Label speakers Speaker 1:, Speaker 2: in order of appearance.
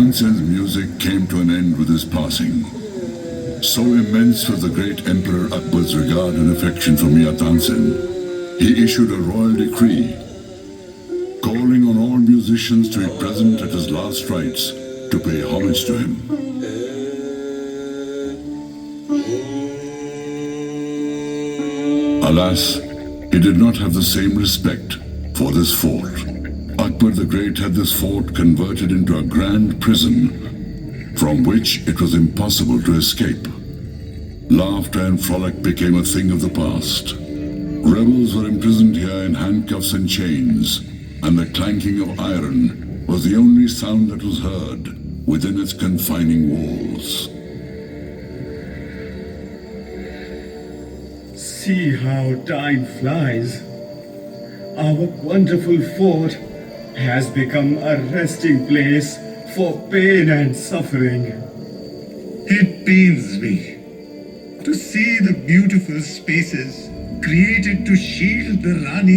Speaker 1: Tansen's music came to an end with his passing. So immense was the great Emperor Akbar's regard and affection for Mir Tansen, he issued a royal decree calling on all musicians to be present at his last rites to pay homage to him. Alas, he did not have the same respect for this fort. Akbar the Great had this fort converted into a grand prison from which it was impossible to escape. Laughter and frolic became a thing of the past. Rebels were imprisoned here in handcuffs and chains, and the clanking of iron was the only sound that was heard within its confining walls.
Speaker 2: See how time flies. Our wonderful fort has become a resting place for pain and suffering.
Speaker 3: It pains me to see the beautiful spaces created to shield the Rani